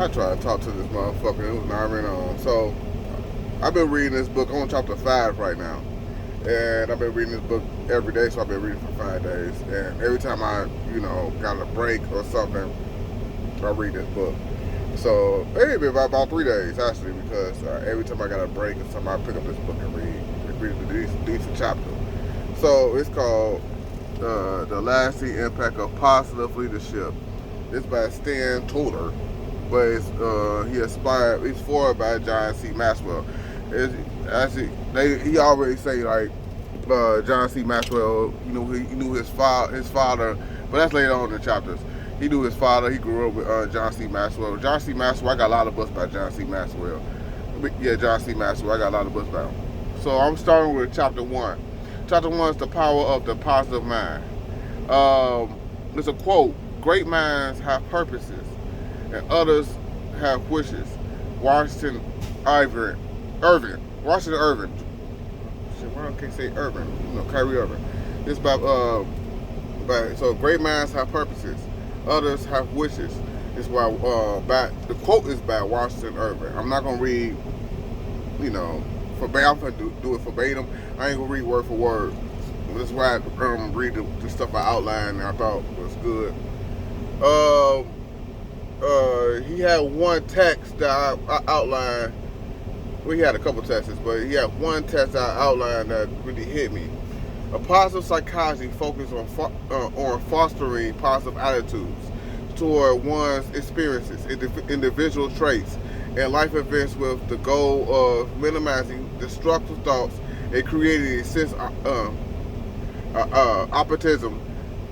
I tried to talk to this motherfucker. It was not right on. So I've been reading this book. I'm on chapter 5 right now, and I've been reading this book every day. So I've been reading for 5 days, and every time I, got a break or something, I read this book. So it been about 3 days actually, because every time I got a break or something, I pick up this book and read a decent chapter. So it's called "The Lasting Impact of Positive Leadership." It's by Stan Toler, but he's forwarded by John C. Maxwell. It's actually he already say like John C. Maxwell, he knew his father, but that's later on in the chapters. He knew his father. He grew up with John C. Maxwell. John C. Maxwell, I got a lot of books by John C. Maxwell. Yeah, John C. Maxwell, I got a lot of books by him. So I'm starting with chapter 1. Chapter 1 is the power of the positive mind. There's a quote: "Great minds have purposes, and others have wishes." Washington Irving. Washington Irving. Shit, why can't I say Irving? Kyrie Irving. It's so great minds have purposes, others have wishes. It's why the quote is by Washington Irving. I'm not gonna read, verbatim. I'm gonna do it verbatim. I ain't gonna read word for word. That's why I read the stuff I outlined and I thought was good. He had one text that I outlined. Well, he had a couple texts, but he had one text I outlined that really hit me. A positive psychology focuses on fostering positive attitudes toward one's experiences, individual traits, and life events with the goal of minimizing destructive thoughts and creating a sense of optimism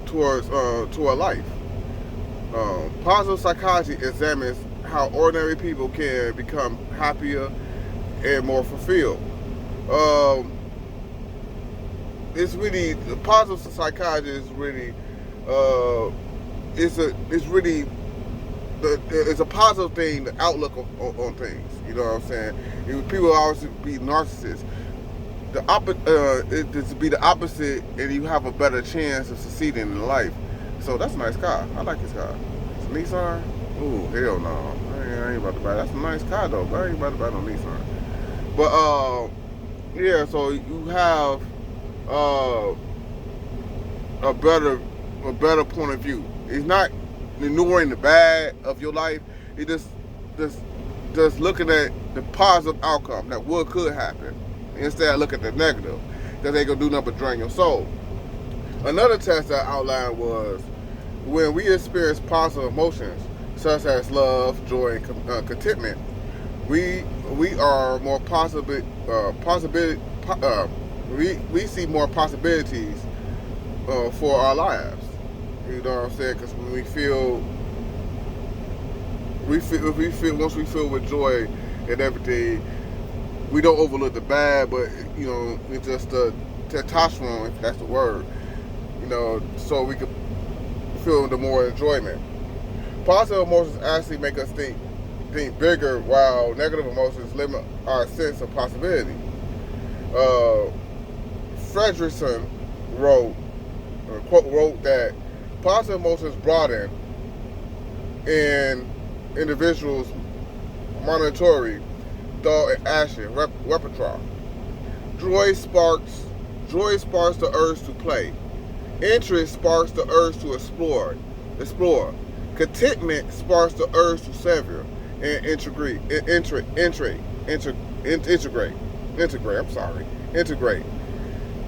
toward life. Positive psychology examines how ordinary people can become happier and more fulfilled. It's really positive psychology is really it's a positive thing. The outlook on things. You know what I'm saying? People always be narcissists. It's to be the opposite, and you have a better chance of succeeding in life. So that's a nice car. I like this car. It's a Nissan. Ooh, hell no. I ain't about to buy that. That's a nice car though, but I ain't about to buy no Nissan. But yeah. So you have a better point of view. It's not ignoring the bad of your life. It just looking at the positive outcome that could happen, instead of looking at the negative, that ain't gonna do nothing but drain your soul. Another test I outlined was when we experience positive emotions such as love, joy, and contentment, we are more we see more possibilities for our lives. You know what I'm saying? Because when we feel once we feel with joy and everything, we don't overlook the bad, but it's just the testosterone, if that's the word. So we can feel the more enjoyment. Positive emotions actually make us think bigger, while negative emotions limit our sense of possibility. Fredrickson wrote that positive emotions broaden in individuals' monetary thought and action repertoire. Joy sparks the urge to play. Interest sparks the urge to explore. Contentment sparks the urge to savor and integrate.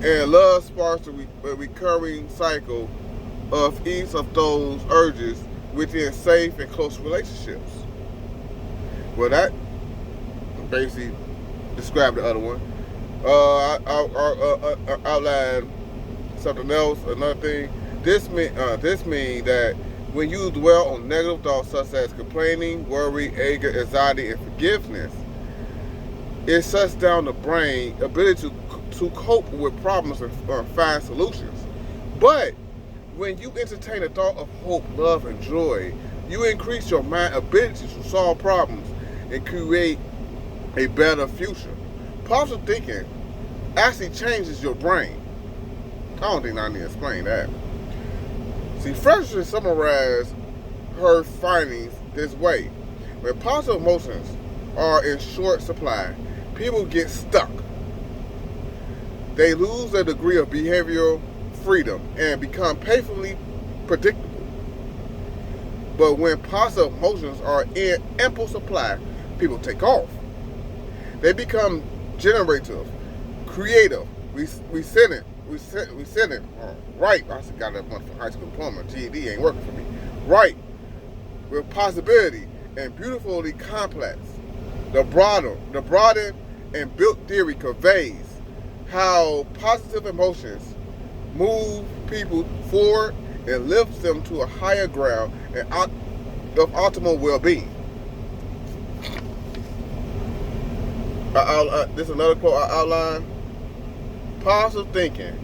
And love sparks the recurring cycle of each of those urges within safe and close relationships. Well, that basically described the other one. I outlined something else. Another thing. This means that when you dwell on negative thoughts such as complaining, worry, anger, anxiety, and forgiveness, it shuts down the brain ability to cope with problems and find solutions. But when you entertain a thought of hope, love, and joy, you increase your mind ability to solve problems and create a better future. Positive thinking actually changes your brain. I don't think I need to explain that. See, Fredrickson summarized her findings this way. When positive emotions are in short supply, people get stuck. They lose their degree of behavioral freedom and become painfully predictable. But when positive emotions are in ample supply, people take off. They become generative, creative, resilient, right. I just got that one from high school diploma. GED ain't working for me. Right, with possibility and beautifully complex. The broadened and built theory conveys how positive emotions move people forward and lifts them to a higher ground and of optimal well-being. This is another quote I outlined. Positive thinking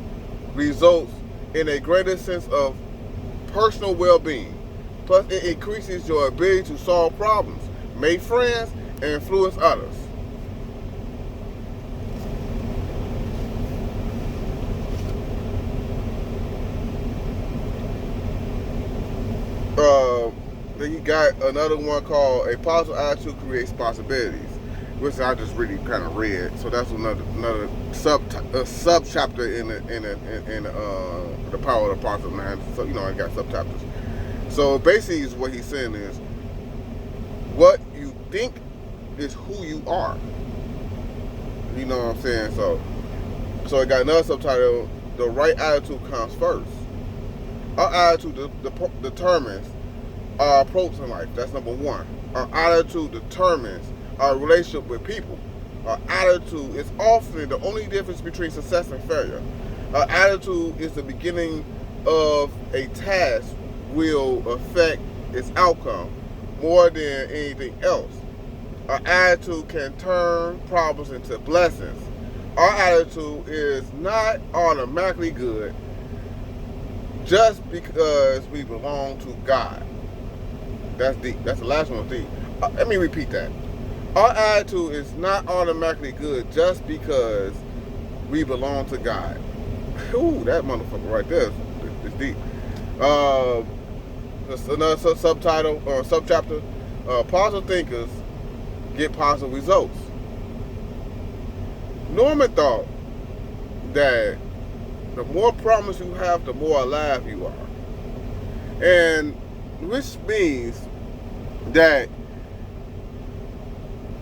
results in a greater sense of personal well-being. Plus, it increases your ability to solve problems, make friends, and influence others. Then you got another one called A Positive Attitude Creates Possibilities, which I just really kind of read. So that's another sub chapter in the Power of the Positive Mind. So I got sub chapters. So basically, is what he's saying is, what you think is who you are. You know what I'm saying? So it got another subtitle. The right attitude comes first. Our attitude determines our approach in life. That's number one. Our attitude determines our relationship with people. Our attitude is often the only difference between success and failure. Our attitude is the beginning of a task will affect its outcome more than anything else. Our attitude can turn problems into blessings. Our attitude is not automatically good just because we belong to God. That's deep. That's the last one deep. Let me repeat that. Our attitude is not automatically good just because we belong to God. Ooh, that motherfucker right there is deep. Another subtitle or subchapter. Positive thinkers get positive results. Norman thought that the more problems you have, the more alive you are. And which means that,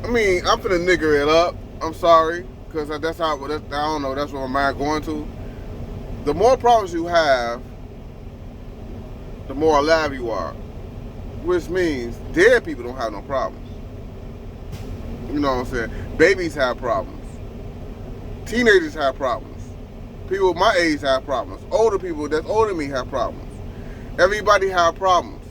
I'm finna nigger it up. I'm sorry, because I don't know, that's where my mind going to. The more problems you have, the more alive you are. Which means dead people don't have no problems. You know what I'm saying? Babies have problems. Teenagers have problems. People my age have problems. Older people that's older than me have problems. Everybody have problems.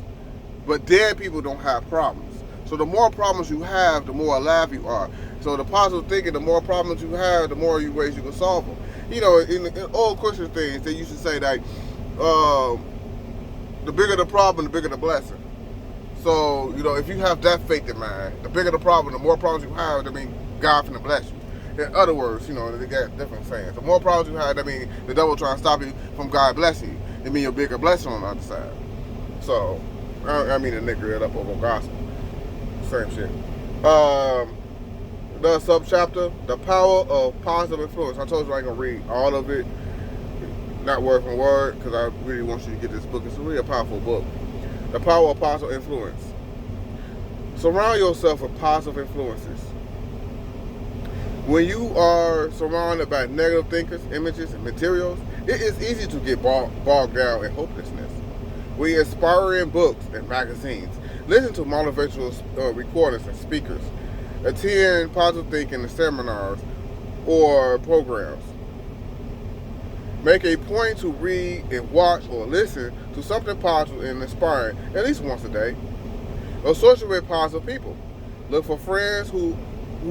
But dead people don't have problems. So the more problems you have, the more alive you are. So the positive thinking, the more problems you have, the more ways you can solve them. In old Christian things, they used to say that the bigger the problem, the bigger the blessing. So, if you have that faith in mind, the bigger the problem, the more problems you have, that means God finna bless you. In other words, they got different sayings. The more problems you have, that means the devil trying to stop you from God blessing you. It means a bigger blessing on the other side. So, I mean to nigger it up over gospel. Same shit. The subchapter, The Power of Positive Influence. I told you I ain't gonna read all of it, not word for word, because I really want you to get this book. It's a really powerful book. The Power of Positive Influence. Surround yourself with positive influences. When you are surrounded by negative thinkers, images, and materials, it is easy to get bogged down in hopelessness. We inspire in books and magazines, listen to motivational recordings and speakers, attend positive thinking seminars or programs. Make a point to read and watch or listen to something positive and inspiring at least once a day. Associate with positive people. Look for friends who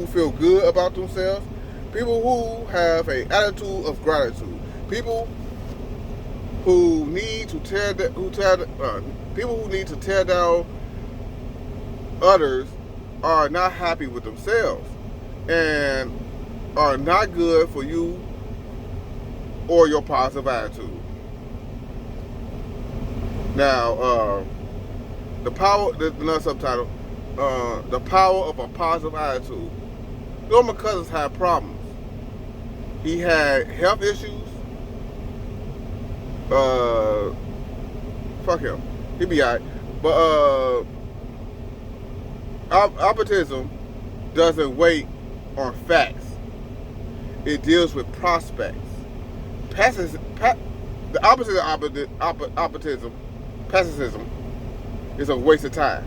feel good about themselves, people who have an attitude of gratitude, people who need to tear down others are not happy with themselves and are not good for you or your positive attitude. Now, another subtitle, The power of a positive attitude. You know, my cousins had problems. He had health issues. Fuck him. He be alright. But optimism doesn't wait on facts. It deals with prospects. The opposite of optimism, pessimism, is a waste of time.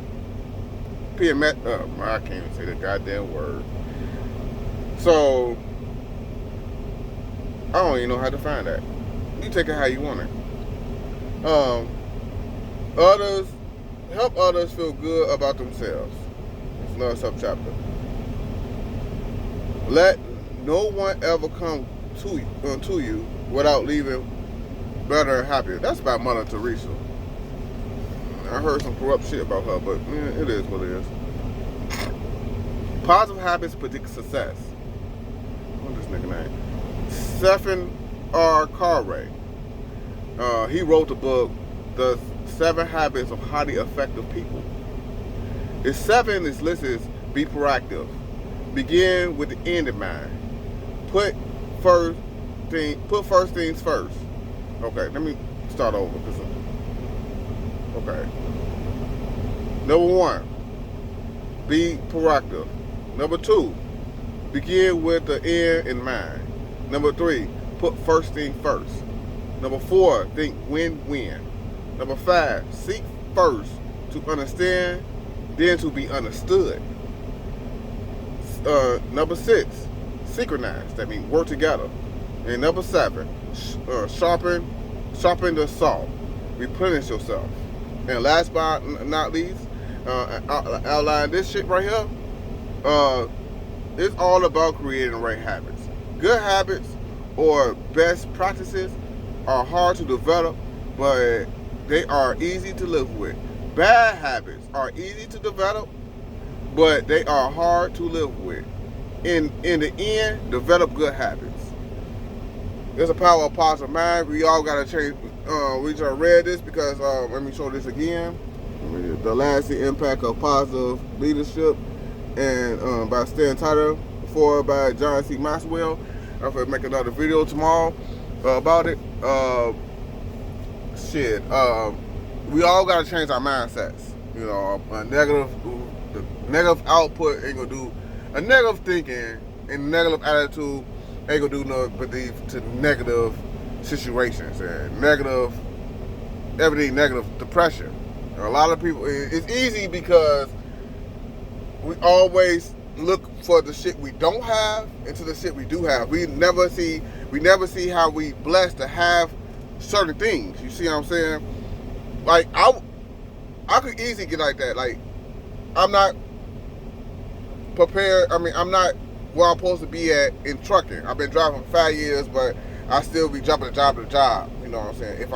I can't even say the goddamn word. So I don't even know how to find that. You take it how you want it. Others help others feel good about themselves. It's another subchapter. Let no one ever come to you without leaving better and happier. That's by Mother Teresa. I heard some corrupt shit about her, but it is what it is. Positive habits predict success. What's this nigga name? Stephen R. Covey. He wrote the book, The 7 Habits of Highly Effective People. The 7 is listed as be proactive. Begin with the end in mind. Put first things first. Okay, let me start over. Okay. Number 1, be proactive. Number 2, begin with the end in mind. Number 3, put first thing first. Number 4, think win-win. Number 5, seek first to understand, then to be understood. Number 6, synchronize. That means work together. And number 7, sharpen the saw. Replenish yourself. And last but not least, outline this shit right here. It's all about creating the right habits. Good habits or best practices are hard to develop, but they are easy to live with. Bad habits are easy to develop, but they are hard to live with. In the end, develop good habits. There's a power of positive mind. We all gotta change. We just read this because let me show this again. The lasting impact of positive leadership, and by Stan Toler, before by John C. Maxwell. I'm gonna make another video tomorrow about it. We all gotta change our mindsets. You know, the negative output ain't gonna do. A negative thinking and negative attitude ain't gonna do nothing but lead to negative situations and everything negative, depression. A lot of people, it's easy because we always look for the shit we don't have into the shit we do have. We never see how we blessed to have certain things. You see what I'm saying? Like I could easily get like that. Like I'm not prepared. I mean, I'm not where I'm supposed to be at in trucking. I've been driving for 5 years, but I still be jumping job to job. You know what I'm saying?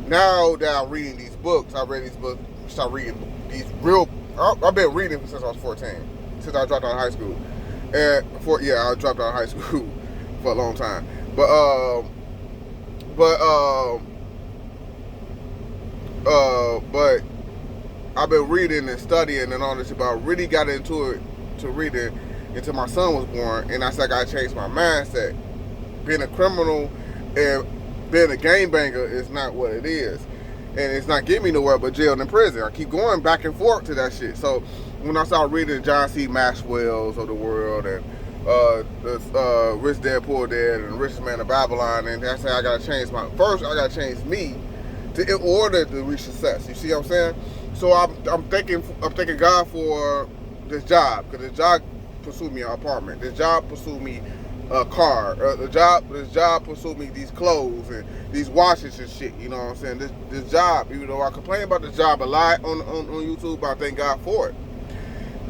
Now that I'm reading these books, I read these books, start reading these real. I've been reading since I was 14, since I dropped out of high school. I dropped out of high school for a long time. But I've been reading and studying and all this about. Really got into it to reading until my son was born, and I said I gotta change my mindset. Being a criminal and being a gangbanger is not what it is, and it's not getting me nowhere but jail and prison. I keep going back and forth to that shit. So when I started reading John C. Maxwell's of the world and Rich Dad Poor Dad and Richest Man of Babylon, and I said I gotta change I gotta change me in order to reach success. You see what I'm saying? So I'm thanking God for this job, because this job pursued me an apartment. This job pursued me a car. This job pursued me these clothes and these watches and shit. You know what I'm saying? This job, even though I complain about this job a lot on YouTube, but I thank God for it.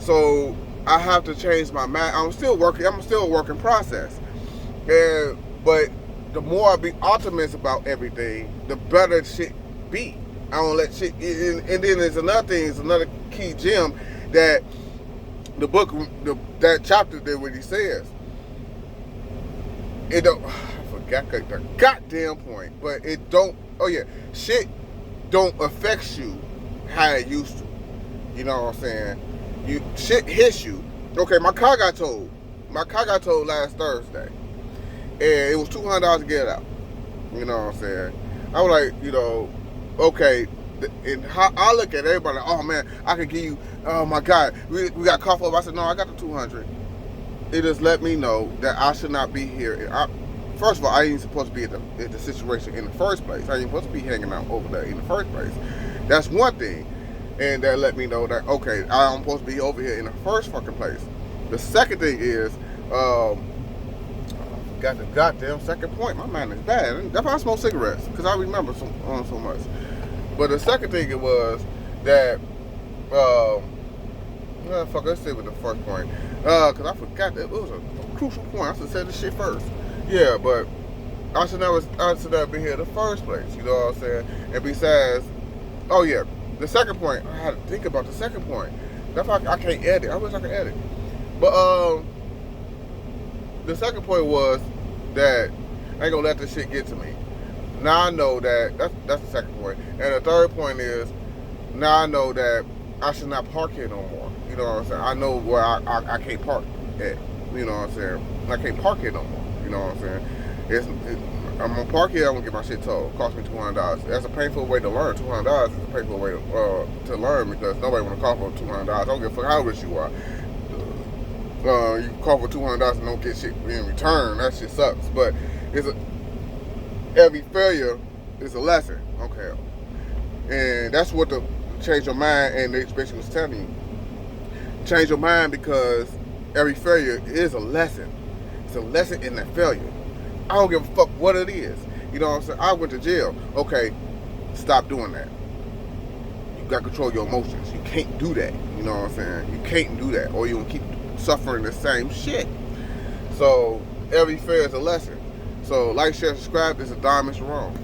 So I have to change my mind. I'm still a work in process. But the more I be optimistic about everything, the better shit be. I don't let shit. And then there's another thing. It's another key gem that the book, that chapter there, what he says. It don't. I forgot the goddamn point, but it don't. Oh yeah, shit don't affect you how it used to. You know what I'm saying? shit hits you. Okay, my car got towed. My car got towed last Thursday, and it was $200 to get it out. You know what I'm saying? I was like, okay. And how I look at everybody, like, oh man, I could give you. Oh my God, we got cough up. I said, no, I got the 200. It just let me know that I should not be here. First of all, I ain't supposed to be at the situation in the first place. I ain't supposed to be hanging out over there in the first place. That's one thing. And that let me know that, okay, I'm supposed to be over here in the first fucking place. The second thing is, got the goddamn second point. My mind is bad. That's why I smoke cigarettes, because I remember so much. But the second thing it was that, let's stay with the first point. Because I forgot that it was a crucial point. I should have said this shit first. Yeah, but I should never be here in the first place. You know what I'm saying? And besides, oh yeah, the second point, I had to think about the second point. That's why I can't edit. I wish I could edit. But the second point was that I ain't gonna let this shit get to me. Now I know that's the second point. And the third point is, now I know that I should not park here no more. You know what I'm saying? I know where I can't park at. You know what I'm saying? I can't park here no more. You know what I'm saying? I'm gonna park here. I'm gonna get my shit towed. It cost me $200. That's a painful way to learn. $200 is a painful way to learn, because nobody wanna call for $200. I don't give a fuck how rich you are. You call for $200 and don't get shit in return. That shit sucks. But every failure is a lesson. Okay, and that's what the change your mind and the expression was telling you. Change your mind, because every failure is a lesson. It's a lesson in that failure. I don't give a fuck what it is. You know what I'm saying? I went to jail. Okay, stop doing that. You got to control your emotions. You can't do that. You know what I'm saying? You can't do that, or you're going to keep suffering the same shit. So every failure is a lesson. So like, share, subscribe. This is Don Mr. Wrong.